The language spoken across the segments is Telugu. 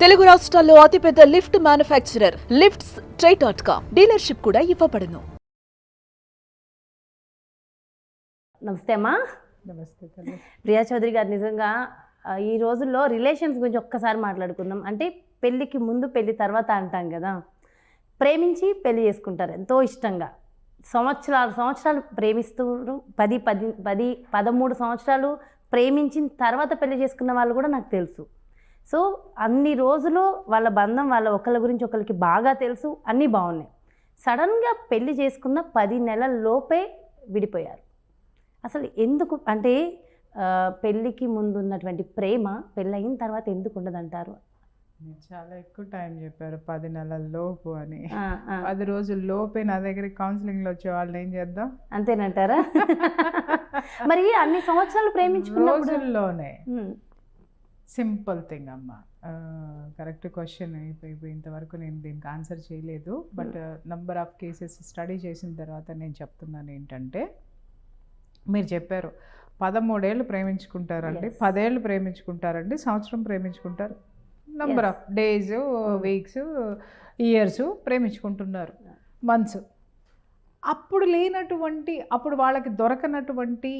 తెలుగు రాష్ట్రాల్లో అతిపెద్ద లిఫ్ట్ మ్యానుఫ్యాక్చరర్ లిఫ్ట్స్ ట్రై.com డీలర్షిప్ కూడా ఇవ్వబడును. నమస్తే అమ్మా. నమస్తే. ప్రియా చౌదరి గారు, నిజంగా ఈ రోజుల్లో రిలేషన్స్ గురించి ఒక్కసారి మాట్లాడుకుందాం. అంటే పెళ్ళికి ముందు పెళ్ళి తర్వాత అంటాం కదా, ప్రేమించి పెళ్లి చేసుకుంటారు ఎంతో ఇష్టంగా. సంవత్సరాలు ప్రేమిస్తారు, 13 సంవత్సరాలు ప్రేమించిన తర్వాత పెళ్లి చేసుకున్న వాళ్ళు కూడా నాకు తెలుసు. సో అన్ని రోజులు వాళ్ళ బంధం, వాళ్ళ ఒకళ్ళ గురించి ఒకరికి బాగా తెలుసు, అన్నీ బాగున్నాయి. సడన్గా పెళ్లి చేసుకున్న 10 నెలల లోపే విడిపోయారు. అసలు ఎందుకు? అంటే పెళ్ళికి ముందు ఉన్నటువంటి ప్రేమ పెళ్ళయిన తర్వాత ఎందుకు ఉండదంటారు? మీరు చాలా ఎక్కువ టైం చెప్పారు, 10 నెలల లోపు అని. 10 రోజుల లోపే నా దగ్గర కౌన్సిలింగ్లో వచ్చే వాళ్ళని ఏం చేద్దాం, అంతేనంటారా? మరి అన్ని సంవత్సరాలు ప్రేమించుకున్న రోజుల్లోనే సింపుల్ థింగ్ అమ్మ. Correct question. ఇంతవరకు నేను దీనికి ఆన్సర్ చేయలేదు, but number of cases study చేసిన తర్వాత నేను చెప్తున్నాను ఏంటంటే, మీరు చెప్పారు 13 ఏళ్ళు ప్రేమించుకుంటారండి, 10 ఏళ్ళు ప్రేమించుకుంటారండి, సంవత్సరం ప్రేమించుకుంటారు, number of days, weeks, years ప్రేమించుకుంటున్నారు, మంత్స్. అప్పుడు లేనటువంటి, అప్పుడు వాళ్ళకి దొరకనటువంటి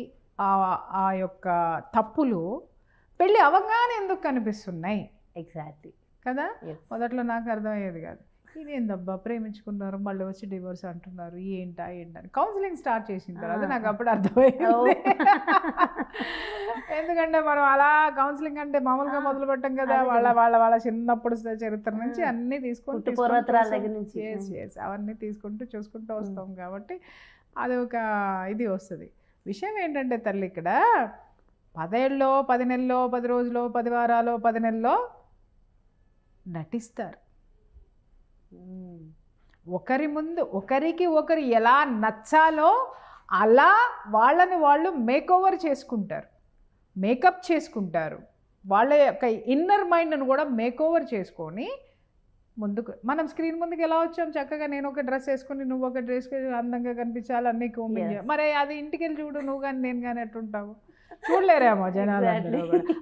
ఆ యొక్క తప్పులు పెళ్ళి అవ్వగానే ఎందుకు కనిపిస్తున్నాయి? ఎగ్జాక్ట్లీ కదా. మొదట్లో నాకు అర్థమయ్యేది కాదు, ఇదేందబ్బా ప్రేమించుకున్నారు మళ్ళీ వచ్చి డివోర్స్ అంటున్నారు, ఏంటని కౌన్సిలింగ్ స్టార్ట్ చేసిన తర్వాత నాకు అప్పుడు అర్థమైంది. ఎందుకంటే మనం అలా కౌన్సిలింగ్ అంటే మామూలుగా మొదలు పెట్టాం కదా, వాళ్ళ చిన్నప్పుడు చరిత్ర నుంచి అన్నీ తీసుకుంటూ అవన్నీ తీసుకుంటూ చూసుకుంటూ వస్తాం కాబట్టి అది ఒక ఇది వస్తుంది. విషయం ఏంటంటే తల్లి, ఇక్కడ 10 ఏళ్ళలో, 10 నెలల్లో, 10 రోజులో, 10 వారాలో, 10 నెలల్లో నటిస్తారు. ఒకరి ముందు ఒకరికి ఒకరు ఎలా నచ్చాలో అలా వాళ్ళని వాళ్ళు మేకోవర్ చేసుకుంటారు, మేకప్ చేసుకుంటారు. వాళ్ళ యొక్క ఇన్నర్ మైండ్ను కూడా మేకోవర్ చేసుకొని ముందుకు, మనం స్క్రీన్ ముందుకు ఎలా వచ్చాం చక్కగా, నేను ఒక డ్రెస్ వేసుకుని నువ్వు ఒక డ్రెస్ అందంగా కనిపించాలి, అన్నీ కోమింగ్. మరి అది ఇంటికి వెళ్ళి చూడు, నువ్వు కానీ నేను కానీ ఎట్టుంటావు, చూడలేరేమో జనాలు.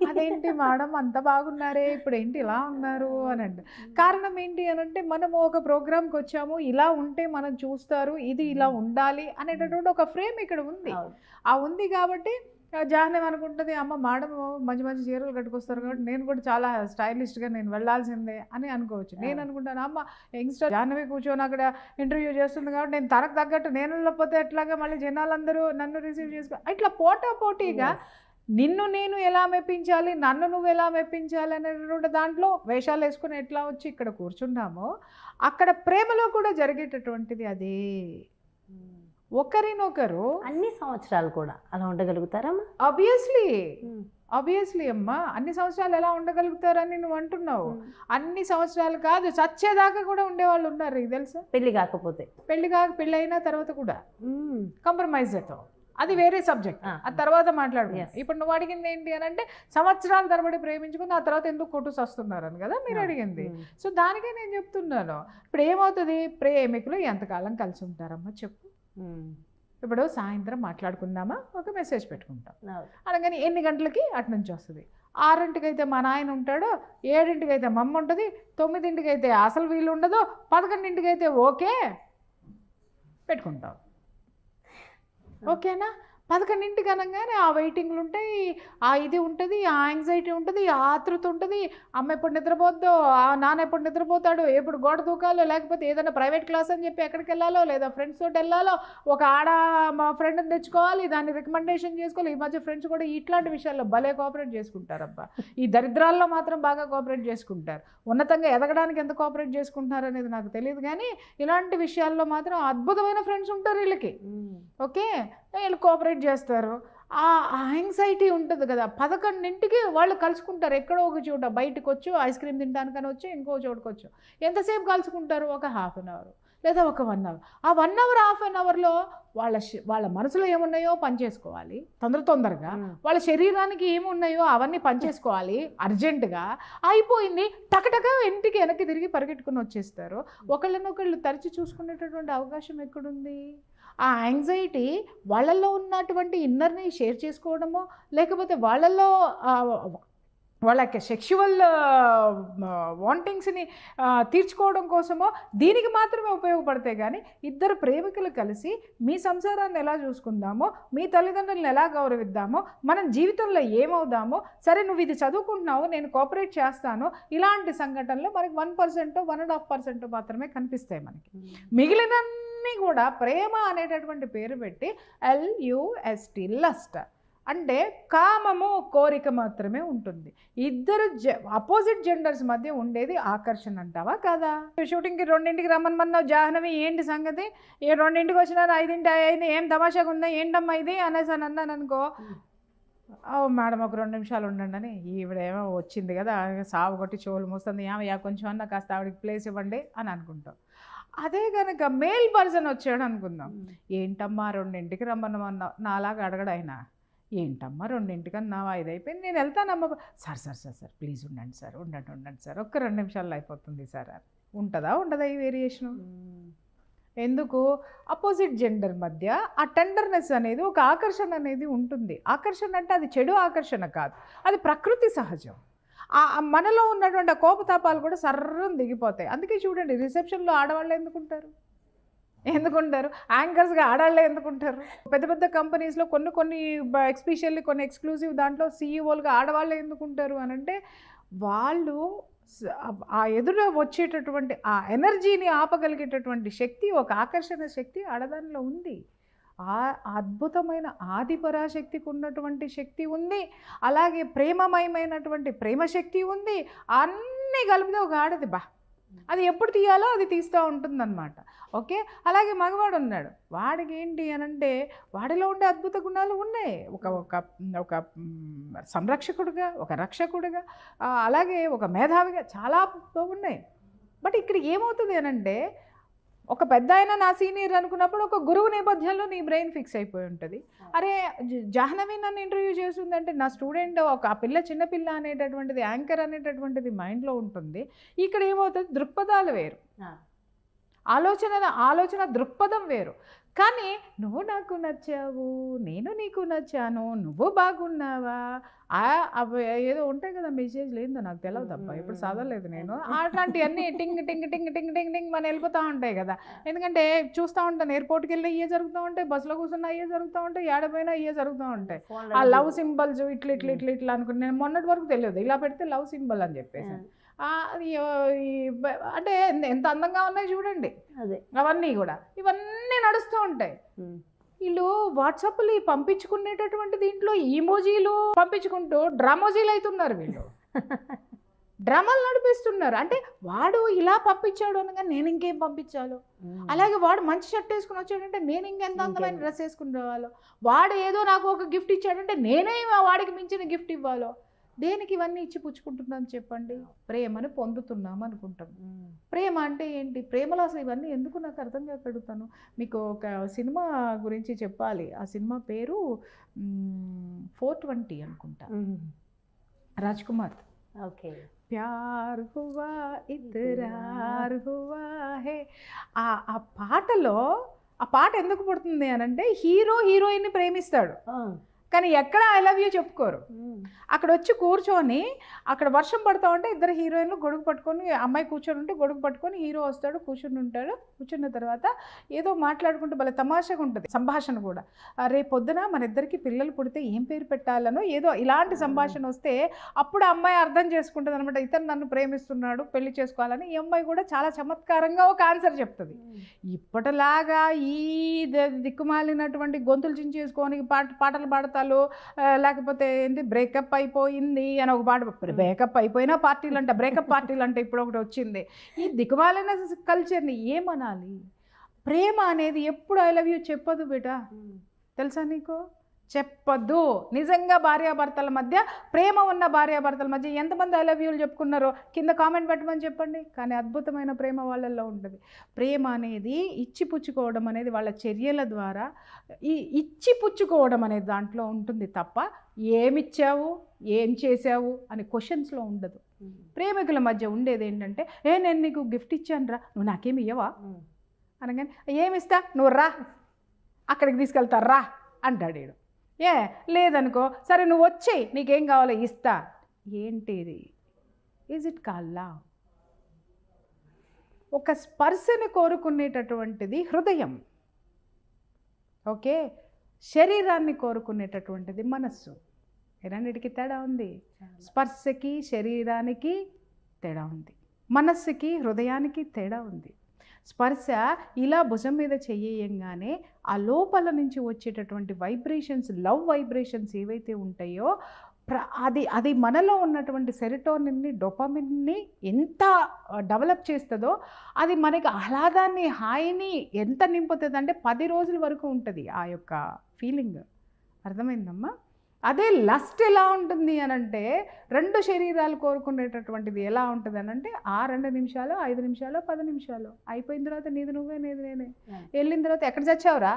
అదేంటి మేడం అంత బాగున్నారే, ఇప్పుడు ఏంటి ఇలా ఉన్నారు అని అంటే కారణం ఏంటి అని అంటే, మనము ఒక ప్రోగ్రామ్కి వచ్చాము, ఇలా ఉంటే మనం చూస్తారు, ఇది ఇలా ఉండాలి అనేటటువంటి ఒక ఫ్రేమ్ ఇక్కడ ఉంది. ఉంది కాబట్టి జాహ్నవి అనుకుంటుంది, అమ్మ మేడం మంచి మంచి చీరలు కట్టుకొస్తారు కాబట్టి నేను కూడా చాలా స్టైలిష్గా నేను వెళ్ళాల్సిందే అని అనుకోవచ్చు. నేను అనుకుంటాను, అమ్మ యంగ్స్టర్ జాహ్నవి కూర్చొని అక్కడ ఇంటర్వ్యూ చేస్తుంది కాబట్టి నేను తనకు తగ్గట్టు నేను వెళ్ళకపోతే ఎట్లాగా మళ్ళీ జనాలందరూ నన్ను రిసీవ్ చేసుకో, ఇట్లా పోటాపోటీగా నిన్ను నేను ఎలా మెప్పించాలి, నన్ను నువ్వు ఎలా మెప్పించాలి అనేటువంటి దాంట్లో వేషాలు వేసుకుని ఎట్లా వచ్చి ఇక్కడ కూర్చున్నామో, అక్కడ ప్రేమలో కూడా జరిగేటటువంటిది అదే. ఒకరినొకరు అన్ని సంవత్సరాలు కూడా అలా ఉండగలుగుతారమ్మా? ఆబ్వియస్లీ అమ్మా, అన్ని సంవత్సరాలు ఎలా ఉండగలుగుతారని నువ్వు అంటున్నావు. అన్ని సంవత్సరాలు కాదు, చచ్చేదాకా కూడా ఉండేవాళ్ళు ఉన్నారు, ఇది తెలుసా? పెళ్లి కాకపోతే, పెళ్ళి అయిన తర్వాత కూడా కాంప్రమైజ్ అవుతావు, అది వేరే సబ్జెక్ట్, ఆ తర్వాత మాట్లాడుకున్నాం. ఇప్పుడు నువ్వు అడిగింది ఏంటి అని అంటే, సంవత్సరాల తరబడి ప్రేమించుకుని ఆ తర్వాత ఎందుకు కొట్టుసు వస్తున్నారని కదా మీరు అడిగింది. సో దానికే నేను చెప్తున్నాను, ఇప్పుడు ఏమవుతుంది, ప్రేమికులు ఎంతకాలం కలిసి ఉంటారమ్మా చెప్పు. ఇప్పుడు సాయంత్రం మాట్లాడుకుందామా, ఒక మెసేజ్ పెట్టుకుంటాం, అనగానే ఎన్ని గంటలకి అటు నుంచి వస్తుంది. 6ంటికి అయితే మా నాయన ఉంటాడు, 7ంటికి అయితే మా అమ్మ ఉంటుంది, 9ంటికి అయితే అసలు వీలు ఉండదు, 11ంటికి అయితే ఓకే పెట్టుకుంటాం. ఓకేనా? 11ంటికి అనగానే ఆ వెయిటింగ్లు ఉంటాయి, ఆ ఇది ఉంటుంది, ఆ యాంగ్జైటీ ఉంటుంది, ఆ ఆతృత ఉంటుంది. అమ్మ ఎప్పుడు నిద్రపోద్దో, ఆ నాన్న ఎప్పుడు నిద్రపోతాడు, ఎప్పుడు గోడ దూకాలో, లేకపోతే ఏదైనా ప్రైవేట్ క్లాస్ అని చెప్పి ఎక్కడికి వెళ్ళాలో, లేదా ఫ్రెండ్స్ తోటి వెళ్ళాలో, ఒక మా ఫ్రెండ్ని తెచ్చుకోవాలి, దాన్ని రికమెండేషన్ చేసుకోవాలి. ఈ మధ్య ఫ్రెండ్స్ కూడా ఇట్లాంటి విషయాల్లో భలే కోఆపరేట్ చేసుకుంటారబ్బా. ఈ దరిద్రాల్లో మాత్రం బాగా కోఆపరేట్ చేసుకుంటారు. ఉన్నతంగా ఎదగడానికి ఎంత కోఆపరేట్ చేసుకుంటున్నారు అనేది నాకు తెలియదు, కానీ ఇలాంటి విషయాల్లో మాత్రం అద్భుతమైన ఫ్రెండ్స్ ఉంటారు వీళ్ళకి. ఓకే, వీళ్ళు కోఆపరేట్ చేస్తారు. ఆ యాంగ్జైటీ ఉంటుంది కదా, 11ంటికి వాళ్ళు కలుసుకుంటారు, ఎక్కడో ఒక చోట బయటకు వచ్చు, ఐస్ క్రీమ్ తినడానికని వచ్చి ఇంకో చోటుకు వచ్చు. ఎంతసేపు కలుసుకుంటారు? ఒక ½ అన్ అవర్ లేదా ఒక 1 అవర్. ఆ 1 అవర్, ½ అన్ అవర్లో వాళ్ళ మనసులో ఏమున్నాయో పనిచేసుకోవాలి తొందరగా, వాళ్ళ శరీరానికి ఏమున్నాయో అవన్నీ పనిచేసుకోవాలి అర్జెంటుగా. అయిపోయింది, టకటక ఇంటికి వెనక్కి తిరిగి పరిగెట్టుకుని వచ్చేస్తారు. ఒకళ్ళనొకళ్ళు తరిచి చూసుకునేటటువంటి అవకాశం ఎక్కడుంది? ఆ యాంగ్జైటీ వాళ్ళల్లో ఉన్నటువంటి ఇన్నర్ని షేర్ చేసుకోవడమో, లేకపోతే వాళ్ళల్లో వాళ్ళకి సెక్షువల్ వాంటింగ్స్ని తీర్చుకోవడం కోసమో దీనికి మాత్రమే ఉపయోగపడతాయి. కానీ ఇద్దరు ప్రేమికులు కలిసి మీ సంసారాన్ని ఎలా చూసుకుందామో, మీ తల్లిదండ్రులను ఎలా గౌరవిద్దామో, మనం జీవితంలో ఏమవుదామో, సరే నువ్వు ఇది చదువుకుంటున్నావు నేను కోఆపరేట్ చేస్తాను, ఇలాంటి సంఘటనలు మనకి 1%, 1.5% మాత్రమే కనిపిస్తాయి మనకి. మిగిలినన్నీ కూడా ప్రేమ అనేటటువంటి పేరు పెట్టి LUST లస్ట్ అంటే కామము, కోరిక మాత్రమే ఉంటుంది. ఇద్దరు అపోజిట్ జెండర్స్ మధ్య ఉండేది ఆకర్షణ అంటావా కాదా? షూటింగ్కి 2ంటికి రమ్మన్నావు, జాహ్నవి ఏంటి సంగతి, 2ంటికి వచ్చినా 5 అయింది, ఏం తమాషాగా ఉందా, ఏంటమ్మా ఇది అనేసి అని అన్నాను అనుకో, మేడం ఒక 2 నిమిషాలు ఉండండి అని, ఈవిడేమో వచ్చింది కదా సాగు కొట్టి చెవులు మూస్తుంది, ఏమయ్యా కొంచెం అన్నా కాస్త ఆవిడకి ప్లేస్ ఇవ్వండి అని అనుకుంటాం. అదే కనుక మేల్ పర్సన్ వచ్చాడు అనుకుందాం, ఏంటమ్మా 2ంటికి రమ్మన్నామన్నా, నాలాగా అడగడైనా, ఏంటమ్మా 2ంటికి అన్నావా, 5 అయిపోయింది నేను వెళ్తానమ్మా, సార్ ప్లీజ్ ఉండండి సార్, ఉండండి సార్, ఒక్క 2 నిమిషాల్లో అయిపోతుంది సార్. ఉంటుందా ఈ వేరియేషను? ఎందుకు? అపోజిట్ జెండర్ మధ్య ఆ టెండర్నెస్ అనేది, ఒక ఆకర్షణ అనేది ఉంటుంది. ఆకర్షణ అంటే అది చెడు ఆకర్షణ కాదు, అది ప్రకృతి సహజం. మనలో ఉన్నటువంటి ఆ కోపతాపాలు కూడా సర్రం దిగిపోతాయి. అందుకే చూడండి, రిసెప్షన్లో ఆడవాళ్ళు ఎందుకుంటారు, యాంకర్స్గా ఆడాళ్ళే ఎందుకుంటారు? పెద్ద పెద్ద కంపెనీస్లో కొన్ని ఎస్పెషల్లీ కొన్ని ఎక్స్క్లూజివ్ దాంట్లో సీఈఓలుగా ఆడవాళ్ళే ఎందుకుంటారు అని అంటే, వాళ్ళు ఆ ఎదురు వచ్చేటటువంటి ఆ ఎనర్జీని ఆపగలిగేటటువంటి శక్తి, ఒక ఆకర్షణ శక్తి ఆడదానిలో ఉంది. ఆ అద్భుతమైన ఆది పరాశక్తికి ఉన్నటువంటి శక్తి ఉంది, అలాగే ప్రేమమయమైనటువంటి ప్రేమశక్తి ఉంది. అన్నీ కలిపితే ఒక ఆడది అది ఎప్పుడు తీయాలో అది తీస్తూ ఉంటుందన్నమాట. ఓకే, అలాగే మగవాడు ఉన్నాడు, వాడికి ఏంటి అని అంటే వాడిలో ఉండే అద్భుత గుణాలు ఉన్నాయి. ఒక సంరక్షకుడుగా, ఒక రక్షకుడుగా, అలాగే ఒక మేధావిగా చాలా ఉన్నాయి. బట్ ఇక్కడ ఏమవుతుంది అని అంటే, ఒక పెద్ద ఆయన నా సీనియర్ అనుకున్నప్పుడు ఒక గురువు నేపథ్యంలో నీ బ్రెయిన్ ఫిక్స్ అయిపోయి ఉంటుంది. అరే జాహ్నవి నన్ను ఇంటర్వ్యూ చేస్తుందంటే నా స్టూడెంట్, ఒక చిన్నపిల్ల అనేటటువంటిది, యాంకర్ అనేటటువంటిది మైండ్లో ఉంటుంది. ఇక్కడ ఏమవుతుంది, దృక్పథాలు వేరు, ఆలోచన దృక్పథం వేరు. కానీ నువ్వు నాకు నచ్చావు, నేను నీకు నచ్చాను, నువ్వు బాగున్నావా, ఏదో ఉంటాయి కదా మెసేజ్లు, ఏందో నాకు తెలియదు అబ్బా, ఇప్పుడు చదవలేదు నేను, అట్లాంటివన్నీ టింగ్ టింగ్ టింగ్ టింగ్ టింగ్ టింగ్ మన వెళ్ళిపోతూ ఉంటాయి కదా. ఎందుకంటే చూస్తూ ఉంటాను, ఎయిర్పోర్ట్కి వెళ్ళి ఇవే జరుగుతూ ఉంటాయి, బస్సులో కూర్చున్నా ఇవే జరుగుతూ ఉంటాయి, ఏడపోయినా ఇవే జరుగుతూ ఉంటాయి. ఆ లవ్ సింబల్స్ ఇట్లా అనుకుని, నేను మొన్నటి వరకు తెలియదు ఇలా పెడితే లవ్ సింబల్ అని చెప్పేసి. అంటే ఎంత అందంగా ఉన్నాయి చూడండి, అదే అవన్నీ కూడా ఇవన్నీ నడుస్తూ ఉంటాయి. వీళ్ళు వాట్సాప్లు పంపించుకునేటటువంటి దీంట్లో ఈమోజీలు పంపించుకుంటూ డ్రామోజీలు అవుతున్నారు. వీళ్ళు డ్రామాలు నడిపిస్తున్నారు. అంటే వాడు ఇలా పంపించాడు అనగా నేను ఇంకేం పంపించాలో, అలాగే వాడు మంచి షర్ట్ వేసుకుని వచ్చాడంటే నేను ఇంకెంత అందమైన డ్రెస్ వేసుకుని రావాలో, వాడు ఏదో నాకు ఒక గిఫ్ట్ ఇచ్చాడంటే నేనే వాడికి మించిన గిఫ్ట్ ఇవ్వాలో. దేనికి ఇవన్నీ ఇచ్చి పుచ్చుకుంటున్నాం చెప్పండి? ప్రేమను పొందుతున్నాం అనుకుంటాం. ప్రేమ అంటే ఏంటి? ప్రేమలో అసలు ఇవన్నీ ఎందుకు నాకు అర్థం కాక అడుగుతాను. మీకు ఒక సినిమా గురించి చెప్పాలి. ఆ సినిమా పేరు 420 అనుకుంటా, రాజ్ కుమార్. ఓకే, ప్యార్ హువా ఇత్రార్ హువా హే. ఆ పాటలో, ఆ పాట ఎందుకు పడుతుంది అని అంటే, హీరో హీరోయిన్ని ప్రేమిస్తాడు కానీ ఎక్కడ ఐ లవ్ యూ చెప్పుకోరు. అక్కడ వచ్చి కూర్చొని, అక్కడ వర్షం పడుతూ ఉంటే ఇద్దరు హీరోయిన్లు గొడుగు పట్టుకొని, అమ్మాయి కూర్చొని ఉంటే గొడుగు పట్టుకొని హీరో వస్తాడు, కూర్చుని ఉంటాడు. కూర్చున్న తర్వాత ఏదో మాట్లాడుకుంటూ భలే తమాషాగా ఉంటుంది సంభాషణ కూడా. రేపు పొద్దున మన ఇద్దరికి పిల్లలు పుడితే ఏం పేరు పెట్టాలనో ఏదో ఇలాంటి సంభాషణ వస్తే అప్పుడు అమ్మాయి అర్థం చేసుకుంటుంది అనమాట, ఇతను నన్ను ప్రేమిస్తున్నాడు, పెళ్లి చేసుకోవాలని. ఈ అమ్మాయి కూడా చాలా చమత్కారంగా ఒక ఆన్సర్ చెప్తుంది. ఇప్పటిలాగా ఈ దిక్కుమాలినటువంటి గొంతులు చించేసుకొని పాటలు పాడతారు, లేకపోతే ఏంటి బ్రేకప్ అయిపోయింది అని ఒక పాట, బ్రేకప్ అయిపోయినా పార్టీలు అంట, బ్రేకప్ పార్టీలు అంటే ఇప్పుడు ఒకటి వచ్చింది. ఈ దిక్కుమాలిన కల్చర్ని ఏమనాలి? ప్రేమ అనేది ఎప్పుడు ఐ లవ్ యూ చెప్పదు బేటా, తెలుసా నీకు? చెప్పద్దు. నిజంగా భార్యాభర్తల మధ్య, ప్రేమ ఉన్న భార్యాభర్తల మధ్య ఎంతమంది ఐ లవ్ యూలు చెప్పుకున్నారో కింద కామెంట్ పెట్టమని చెప్పండి. కానీ అద్భుతమైన ప్రేమ వాళ్ళల్లో ఉంటుంది. ప్రేమ అనేది ఇచ్చిపుచ్చుకోవడం అనేది వాళ్ళ చర్యల ద్వారా, ఈ ఇచ్చిపుచ్చుకోవడం అనేది దాంట్లో ఉంటుంది తప్ప ఏమిచ్చావు, ఏం చేసావు అని క్వశ్చన్స్లో ఉండదు. ప్రేమికుల మధ్య ఉండేది ఏంటంటే, నేను నీకు గిఫ్ట్ ఇచ్చాను రా, నువ్వు నాకేమి ఇవ్వవా అనగానే, ఏమిస్తా, నువ్వు రా, అక్కడికి తీసుకెళ్తారా అంటాడు. లేదనుకో, సరే నువ్వు వచ్చేయి, నీకేం కావాలో ఇస్తా. ఏంటిది? Is it call love? ఒక స్పర్శని కోరుకునేటటువంటిది హృదయం, ఓకే. శరీరాన్ని కోరుకునేటటువంటిది మనస్సు. రెండిటికి తేడా ఉంది. స్పర్శకి శరీరానికి తేడా ఉంది, మనస్సుకి హృదయానికి తేడా ఉంది. స్పర్శ ఇలా భుజం మీద చెయ్యంగానే ఆ లోపల నుంచి వచ్చేటటువంటి వైబ్రేషన్స్, లవ్ వైబ్రేషన్స్ ఏవైతే ఉంటాయో అది మనలో ఉన్నటువంటి సెరటోనిన్ని, డోపమిన్ని ఎంత డెవలప్ చేస్తుందో అది మనకి ఆహ్లాదాన్ని, హాయిని ఎంత నింపుతుంది అంటే 10 రోజుల వరకు ఉంటుంది ఆ యొక్క ఫీలింగ్. అర్థమైందమ్మా? అదే లస్ట్ ఎలా ఉంటుంది అని అంటే, 2 శరీరాలు కోరుకునేటటువంటిది ఎలా ఉంటుంది అని అంటే, ఆ 2 నిమిషాలు, 5 నిమిషాలు, 10 నిమిషాలు అయిపోయిన తర్వాత నీది నువ్వే, నేది నేనే. వెళ్ళిన తర్వాత ఎక్కడ చచ్చావురా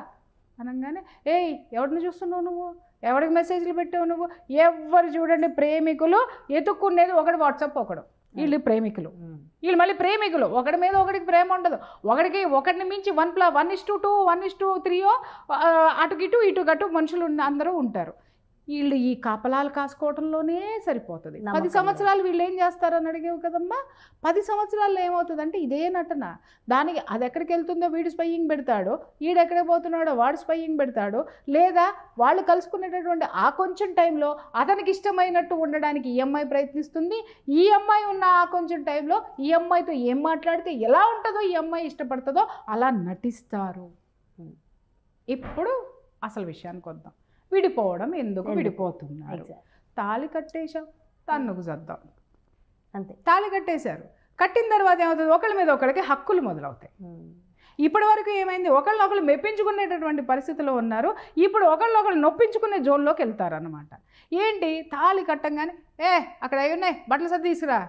అనగానే, ఏయ్ ఎవరిని చూస్తున్నావు నువ్వు, ఎవరికి మెసేజ్లు పెట్టావు నువ్వు? ఎవరు చూడండి ప్రేమికులు ఎత్తుక్కునేది ఒకటి వాట్సాప్, ఒకడు వీళ్ళు ప్రేమికులు, వీళ్ళు మళ్ళీ ప్రేమికులు, ఒకటి మీద ఒకటికి ప్రేమ ఉండదు. ఒకటిని మించి 1:2, 1:3 అటుకి ఇటు గటు మనుషులు అందరూ ఉంటారు. వీళ్ళు ఈ కాపలాలు కాసుకోవడంలోనే సరిపోతుంది. 10 సంవత్సరాలు వీళ్ళు ఏం చేస్తారని అడిగేవు కదమ్మా. 10 సంవత్సరాల్లో ఏమవుతుందంటే ఇదే నటన. దానికి అది ఎక్కడికి వెళ్తుందో వీడు స్పైయింగ్ పెడతాడు, వీడెక్కడికి పోతున్నాడో వాడు స్పైయింగ్ పెడతాడు. లేదా వాళ్ళు కలుసుకునేటటువంటి ఆ కొంచెం టైంలో అతనికి ఇష్టమైనట్టు ఉండడానికి ఈ అమ్మాయి ప్రయత్నిస్తుంది. ఈ అమ్మాయి ఉన్న ఆ కొంచెం టైంలో ఈ అమ్మాయితో ఏం మాట్లాడితే ఎలా ఉంటుందో, ఈ అమ్మాయి ఇష్టపడుతుందో అలా నటిస్తారు. ఇప్పుడు అసలు విషయానికి వద్దాం. విడిపోవడం ఎందుకు విడిపోతున్నారు? తాళి కట్టేశాం, తన్నుకు చద్దాం అంతే. తాళి కట్టేశారు, కట్టిన తర్వాత ఏమవుతుంది? ఒకళ్ళ మీద ఒకళ్ళకి హక్కులు మొదలవుతాయి. ఇప్పటి వరకు ఏమైంది? ఒకళ్ళు మెప్పించుకునేటటువంటి పరిస్థితిలో ఉన్నారు. ఇప్పుడు ఒకళ్ళు నొప్పించుకునే జోన్లోకి వెళ్తారన్నమాట. ఏంటి? తాళి కట్టంగానే అక్కడ అవి ఉన్నాయి, బట్టలు సర్ది తీసుకురా.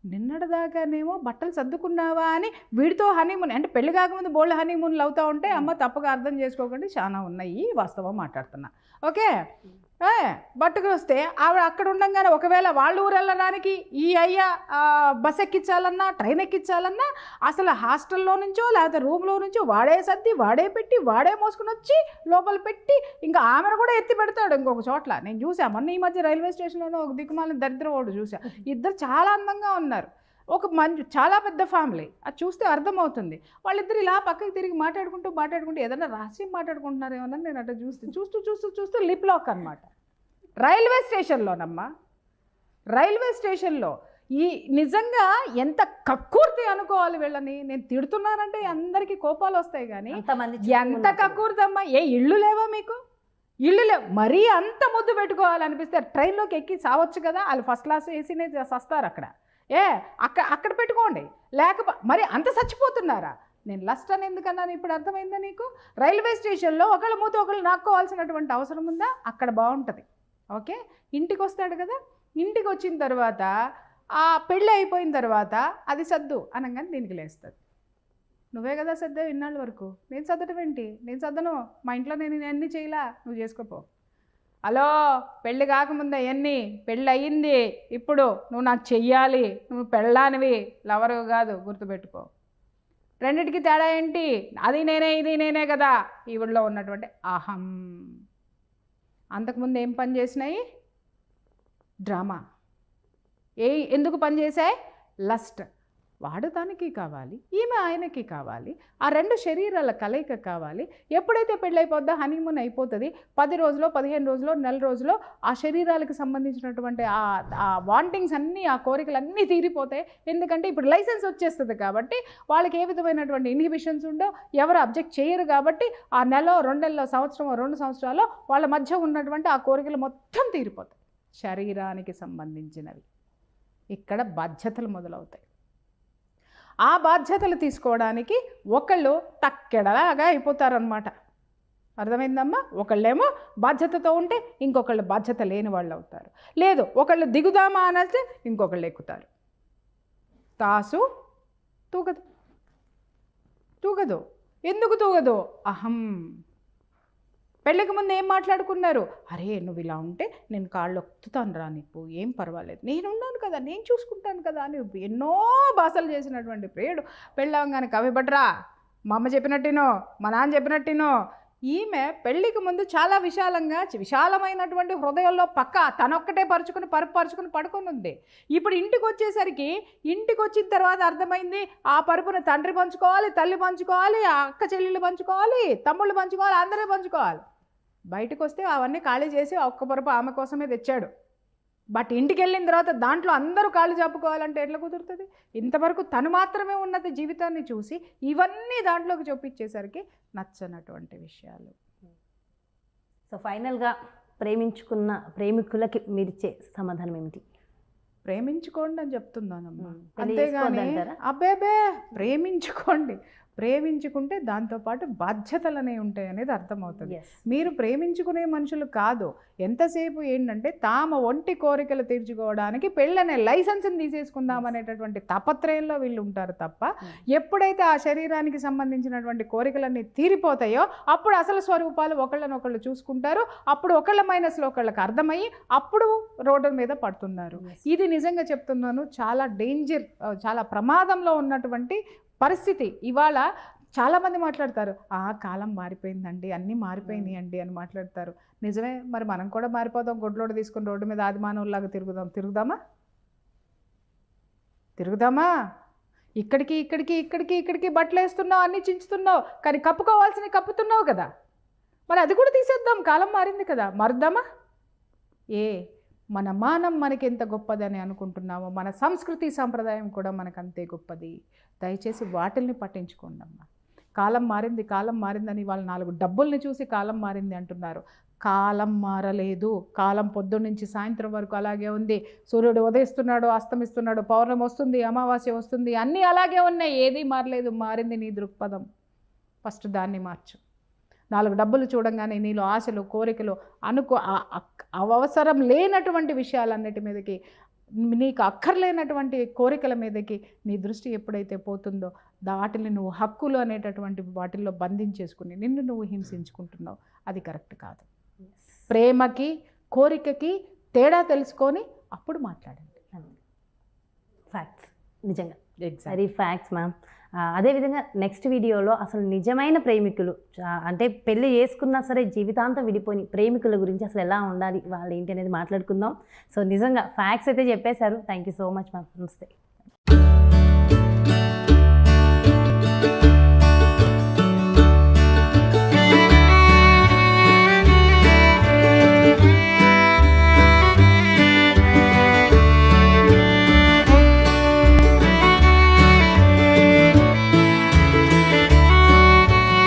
నిన్నటిదాకానేమో బట్టలు సర్దుకున్నావా అని వీడితో హనీమూన్, అంటే పెళ్లి కాకముందు బోల్డ్ హనీమూన్లు అవుతూ ఉంటే, అమ్మ తప్పగా అర్థం చేసుకోకండి, చాలా ఉన్నాయి, వాస్తవం మాట్లాడుతున్నా, ఓకే. బట్టుకు వస్తే ఆవిడ అక్కడ ఉండగానే ఒకవేళ వాళ్ళ ఊరు వెళ్ళడానికి ఈ అయ్య బస్ ఎక్కించాలన్నా, ట్రైన్ ఎక్కించాలన్నా, అసలు హాస్టల్లో నుంచో లేకపోతే రూమ్లో నుంచో వాడే సర్ది, వాడే పెట్టి, వాడే మోసుకుని వచ్చి లోపల పెట్టి, ఇంకా ఆమెను కూడా ఎత్తి పెడతాడు ఇంకొక చోట్ల. నేను చూసా మొన్న ఈ మధ్య రైల్వే స్టేషన్లోనే ఒక దిక్కుమాలిన దరిద్ర వాడు చూసా. ఇద్దరు చాలా అందంగా ఉన్నారు, ఒక చాలా పెద్ద ఫ్యామిలీ. అది చూస్తే అర్థమవుతుంది. వాళ్ళిద్దరు ఇలా పక్కకి తిరిగి మాట్లాడుకుంటూ ఏదైనా రహస్యం మాట్లాడుకుంటున్నారేమోనని నేను అట్లా చూస్తూ లిప్ లాక్ అనమాట. రైల్వే స్టేషన్లోనమ్మా, రైల్వే స్టేషన్లో ఈ నిజంగా ఎంత కక్కుర్తి అనుకోవాలి వీళ్ళని. నేను తిడుతున్నానంటే అందరికీ కోపాలు వస్తాయి, కానీ ఎంత కక్కుర్తమ్మా. ఇళ్ళు లేవా మీకు? ఇళ్ళు లేవు, మరీ అంత ముద్దు పెట్టుకోవాలనిపిస్తే ట్రైన్లోకి ఎక్కి సావచ్చు కదా. వాళ్ళు ఫస్ట్ క్లాస్ ఏసీనే సస్తారు అక్కడ. అక్కడ పెట్టుకోండి, మరి అంత చచ్చిపోతున్నారా? నేను లస్ట్ అని ఎందుకన్నాను ఇప్పుడు అర్థమైందా నీకు? రైల్వే స్టేషన్లో ఒకళ్ళ మూత ఒకళ్ళు నాక్కోవాల్సినటువంటి అవసరం ఉందా? అక్కడ బాగుంటుంది, ఓకే. ఇంటికి వస్తాడు కదా, ఇంటికి వచ్చిన తర్వాత ఆ పెళ్ళి అయిపోయిన తర్వాత అది సర్దు అనగానే దీనికి లేస్తుంది. నువ్వే కదా సర్దావు ఇన్నాళ్ళ వరకు, నేను సర్దటం ఏంటి? నేను సర్దను, మా ఇంట్లో నేను అన్నీ చేయలా, నువ్వు చేసుకోపో. హలో, పెళ్ళి కాకముందే అవన్నీ, పెళ్ళి అయ్యింది, ఇప్పుడు నువ్వు నాకు చెయ్యాలి, నువ్వు పెళ్ళానివి, లవరు కాదు, గుర్తుపెట్టుకో. రెండిటికి తేడా ఏంటి? అది నేనే, ఇది నేనే కదా ఈవిడలో ఉన్నటువంటి అహం. అంతకుముందు ఏం పని చేసినాయి? డ్రామా. ఎందుకు పని చేశాయి? లస్ట్. వాడు తనకి కావాలి, ఈమె ఆయనకి కావాలి, ఆ 2 శరీరాల కలయిక కావాలి. ఎప్పుడైతే పెళ్ళైపోద్దా, హనీమూన్ అయిపోతుంది. 10 రోజులో, 15 రోజులో, నెల రోజులో ఆ శరీరాలకు సంబంధించినటువంటి ఆ వాంటింగ్స్ అన్నీ, ఆ కోరికలు అన్నీ తీరిపోతాయి. ఎందుకంటే ఇప్పుడు లైసెన్స్ వచ్చేస్తుంది కాబట్టి వాళ్ళకి ఏ విధమైనటువంటి ఇన్హిబిషన్స్ ఉండో, ఎవరు అబ్జెక్ట్ చేయరు కాబట్టి ఆ నెల, 2 నెలల, సంవత్సరమో, 2 సంవత్సరాలు వాళ్ళ మధ్య ఉన్నటువంటి ఆ కోరికలు మొత్తం తీరిపోతాయి. శరీరానికి సంబంధించినవి. ఇక్కడ బాధ్యతలు మొదలవుతాయి. ఆ బాధ్యతలు తీసుకోవడానికి ఒకళ్ళు తక్కెడలాగా అయిపోతారనమాట. అర్థమైందమ్మా? ఒకళ్ళేమో బాధ్యతతో ఉంటే ఇంకొకళ్ళు బాధ్యత లేని వాళ్ళు అవుతారు. లేదు, ఒకళ్ళు దిగుదామా అనంటే ఇంకొకళ్ళు ఎక్కుతారు. తాసు తూగదు. ఎందుకు తూగదు? అహం. పెళ్ళికి ముందు ఏం మాట్లాడుకున్నారు? అరే నువ్వు ఇలా ఉంటే నేను కాళ్ళు ఒత్తుతాను రా, నీకు ఏం పర్వాలేదు, నేనున్నాను కదా, నేను చూసుకుంటాను కదా అని ఎన్నో భాషలు చేసినటువంటి ప్రియుడు పెళ్ళవగానే కవి బట్రా, మా అమ్మ చెప్పినట్టినో, మా నాన్న చెప్పినట్టినో, ఈమె పెళ్లికి ముందు చాలా విశాలమైనటువంటి హృదయంలో పక్క తనొక్కటే పరుచుకుని పడుకొని ఉంది. ఇప్పుడు ఇంటికి వచ్చేసరికి ఇంటికి వచ్చిన తర్వాత అర్థమైంది ఆ పరుపును తండ్రి పంచుకోవాలి, తల్లి పంచుకోవాలి, ఆ అక్క చెల్లెళ్ళు పంచుకోవాలి, తమ్ముళ్ళు పంచుకోవాలి, అందరూ పంచుకోవాలి. బయటకు వస్తే అవన్నీ ఖాళీ చేసి ఒక్క పరుపు ఆమె కోసమే తెచ్చాడు. బట్ ఇంటికి వెళ్ళిన తర్వాత దాంట్లో అందరూ కాళ్ళు చెప్పుకోవాలంటే ఎట్లా కుదురుతుంది? ఇంతవరకు తను మాత్రమే ఉన్నది జీవితాన్ని చూసి ఇవన్నీ దాంట్లోకి చూపించేసరికి నచ్చనటువంటి విషయాలు. సో ఫైనల్గా ప్రేమించుకున్న ప్రేమికులకి మీరిచ్చే సమాధానం ఏమిటి? ప్రేమించుకోండి అని చెప్తున్నానమ్మా, పెళ్లి అంతేగాని చేసుకోవద్దంటారా? అబ్బేబే ప్రేమించుకుంటే దాంతోపాటు బాధ్యతలు అనేవి ఉంటాయి అనేది అర్థమవుతుంది. Yes. మీరు ప్రేమించుకునే మనుషులు కాదు, ఎంతసేపు ఏంటంటే తామ ఒంటి కోరికలు తీర్చుకోవడానికి పెళ్ళనే లైసెన్స్ని తీసేసుకుందాం అనేటటువంటి తాపత్రయంలో వీళ్ళు ఉంటారు తప్ప, ఎప్పుడైతే ఆ శరీరానికి సంబంధించినటువంటి కోరికలన్నీ తీరిపోతాయో అప్పుడు అసలు స్వరూపాలు ఒకళ్ళనొకళ్ళు చూసుకుంటారు. అప్పుడు ఒకళ్ళ మైనస్లో ఒకళ్ళకి అర్థమయ్యి అప్పుడు రోడ్డు మీద పడుతున్నారు. ఇది నిజంగా చెప్తున్నాను, చాలా డేంజర్, చాలా ప్రమాదంలో ఉన్నటువంటి పరిస్థితి. ఇవాళ చాలామంది మాట్లాడతారు, ఆ కాలం మారిపోయిందండి, అన్నీ మారిపోయినాయి అండి అని మాట్లాడతారు. నిజమే, మరి మనం కూడా మారిపోదాం, గొడ్లోడు తీసుకుని రోడ్డు మీద ఆదిమానవుల్లాగా తిరుగుదామా? ఇక్కడికి బట్టలు వేస్తున్నావు, అన్నీ చించుతున్నావు, కానీ కప్పుకోవాల్సినవి కప్పుతున్నావు కదా, మరి అది కూడా తీసేద్దాం, కాలం మారింది కదా, మారుద్దామా? మన మానం మనకి ఎంత గొప్పదని అనుకుంటున్నామో మన సంస్కృతి సాంప్రదాయం కూడా మనకు అంతే గొప్పది. దయచేసి వాటిల్ని పట్టించుకోండి అమ్మా. కాలం మారిందని వాళ్ళు 4 డబ్బుల్ని చూసి కాలం మారింది అంటున్నారు. కాలం మారలేదు. కాలం పొద్దున్న నుంచి సాయంత్రం వరకు అలాగే ఉంది. సూర్యుడు ఉదయిస్తున్నాడు, అస్తమిస్తున్నాడు, పౌర్ణమి వస్తుంది, అమావాస్య వస్తుంది, అన్నీ అలాగే ఉన్నాయి, ఏదీ మారలేదు. మారింది నీ దృక్పథం. ఫస్ట్ దాన్ని మార్చు. 4 డబ్బులు చూడంగానే నీలో ఆశలు, కోరికలు, అవసరం లేనటువంటి విషయాలన్నిటి మీదకి, నీకు అక్కర్లేనటువంటి కోరికల మీదకి నీ దృష్టి ఎప్పుడైతే పోతుందో వాటిని నువ్వు హక్కులు అనేటటువంటి వాటిల్లో బంధించేసుకుని నిన్ను నువ్వు హింసించుకుంటున్నావు. అది కరెక్ట్ కాదు. ప్రేమకి కోరికకి తేడా తెలుసుకొని అప్పుడు మాట్లాడండి. ఫ్యాక్ట్స్, నిజంగా వెరీ ఫ్యాక్ట్స్ మ్యామ్. అదేవిధంగా నెక్స్ట్ వీడియోలో అసలు నిజమైన ప్రేమికులు, అంటే పెళ్ళి చేసుకున్నా సరే జీవితాంతం విడిపోయి ప్రేమికుల గురించి అసలు ఎలా ఉండాలి, వాళ్ళు ఏంటి అనేది మాట్లాడుకుందాం. సో నిజంగా ఫ్యాక్ట్స్ అయితే చెప్పేశారు. Thank you so much ma'am. నమస్తే.